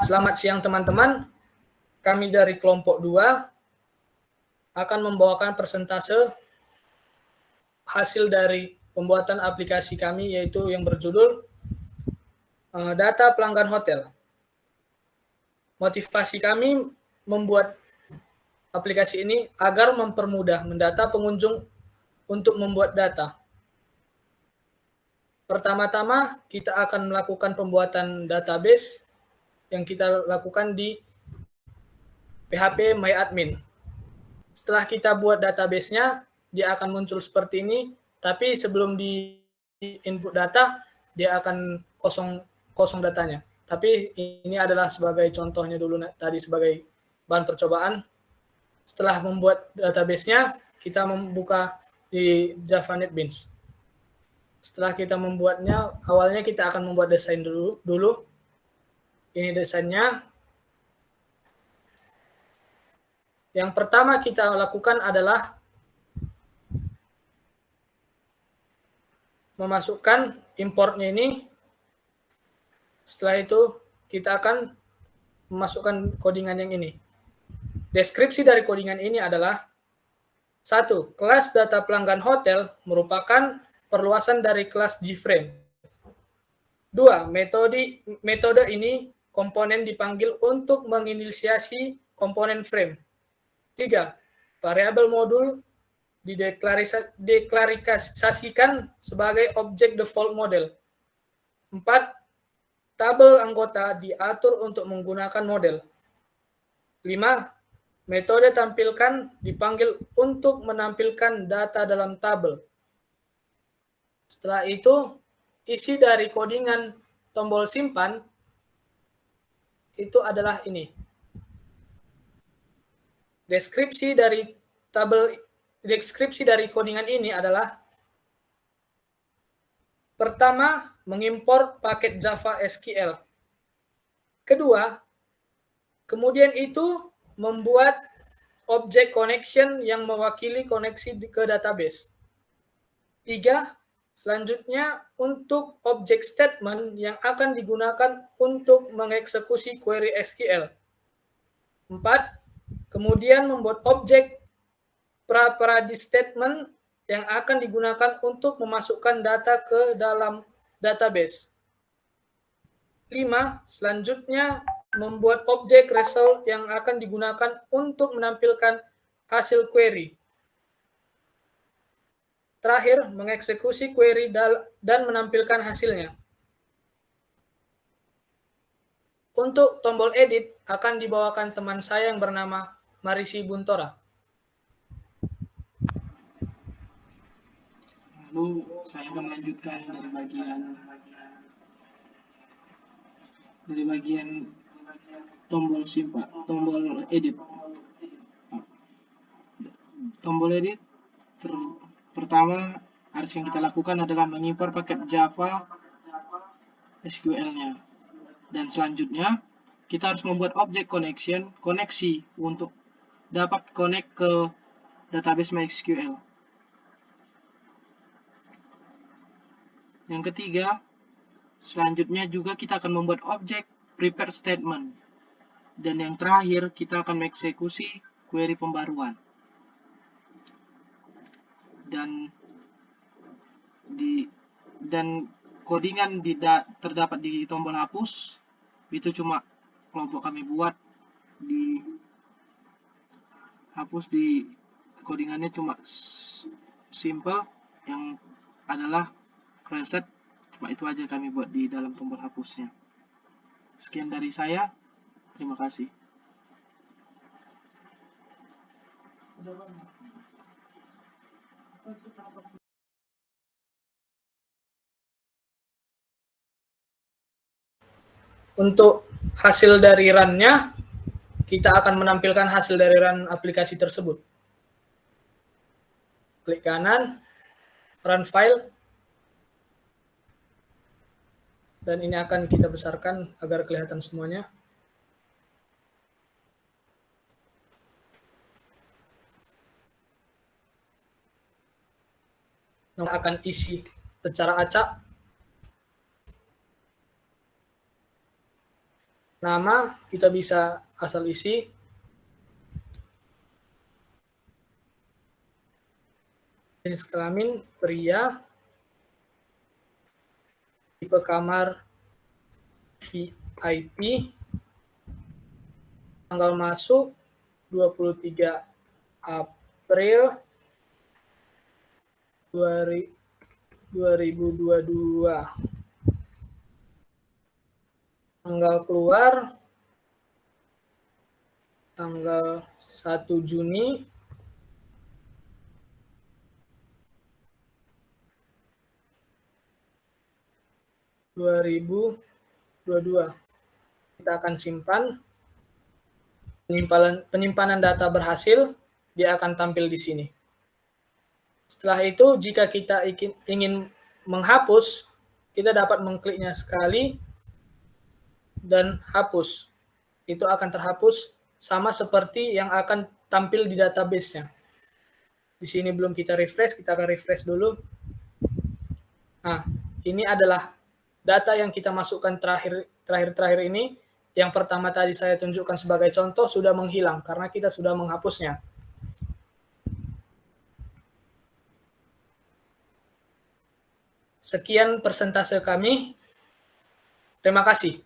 Selamat siang teman-teman. Kami dari kelompok 2 akan membawakan persentase hasil dari pembuatan aplikasi kami, yaitu yang berjudul Data Pelanggan Hotel. Motivasi kami membuat aplikasi ini agar mempermudah mendata pengunjung untuk membuat data. Pertama-tama kita akan melakukan pembuatan database yang kita lakukan di PHP MyAdmin. Setelah kita buat database-nya, dia akan muncul seperti ini, tapi sebelum di input data, dia akan kosong datanya. Tapi ini adalah sebagai contohnya dulu tadi sebagai bahan percobaan. Setelah membuat database-nya, kita membuka di Java NetBeans. Setelah kita membuatnya, awalnya kita akan membuat desain dulu. Ini desainnya. Yang pertama kita lakukan adalah memasukkan importnya ini. Setelah itu kita akan memasukkan codingan yang ini. Deskripsi dari codingan ini adalah 1. Kelas data pelanggan hotel merupakan perluasan dari kelas GFrame. 2. Metode ini komponen dipanggil untuk menginisiasi komponen frame. 3. Variabel modul dideklarasikan sebagai objek default model. 4. Tabel anggota diatur untuk menggunakan model. 5. Metode tampilkan dipanggil untuk menampilkan data dalam tabel. Setelah itu, isi dari codingan tombol simpan itu adalah ini. Deskripsi dari codingan ini adalah: pertama, mengimpor paket Java SQL. Kedua, kemudian itu membuat objek connection yang mewakili koneksi ke database. 3. Selanjutnya, untuk objek statement yang akan digunakan untuk mengeksekusi query SQL. 4. Kemudian membuat objek pra-pradi statement yang akan digunakan untuk memasukkan data ke dalam database. 5. Selanjutnya, membuat objek result yang akan digunakan untuk menampilkan hasil query. Terakhir, mengeksekusi query dan menampilkan hasilnya. Untuk tombol edit akan dibawakan teman saya yang bernama Marisi Buntora. Lalu saya akan melanjutkan dari bagian tombol simpan, tombol edit. Tombol edit pertama harus yang kita lakukan adalah mengimpor paket Java SQL-nya. Dan selanjutnya kita harus membuat objek koneksi untuk dapat connect ke database MySQL. Yang ketiga, selanjutnya juga kita akan membuat objek prepare statement. Dan yang terakhir, kita akan mengeksekusi query pembaruan. Dan codingan terdapat di tombol hapus. Itu cuma kelompok kami buat di hapus, di codingannya cuma simple yang adalah reset. Cuma itu aja kami buat di dalam tombol hapusnya. Sekian dari saya. Terima kasih. Untuk hasil dari run-nya, kita akan menampilkan hasil dari run aplikasi tersebut. Klik kanan, run file, dan ini akan kita besarkan agar kelihatan semuanya. Akan isi secara acak. Nama kita bisa asal isi. Jenis kelamin pria. Tipe kamar VIP. Tanggal masuk 23 April 2022. Tanggal keluar tanggal 1 Juni 2022. Kita akan simpan. Penyimpanan data berhasil, dia akan tampil di sini. Setelah itu, jika kita ingin menghapus, kita dapat mengkliknya sekali dan hapus. Itu akan terhapus sama seperti yang akan tampil di database-nya. Di sini belum kita refresh, kita akan refresh dulu. Nah, ini adalah data yang kita masukkan terakhir ini. Yang pertama tadi saya tunjukkan sebagai contoh sudah menghilang karena kita sudah menghapusnya. Sekian persentase kami. Terima kasih.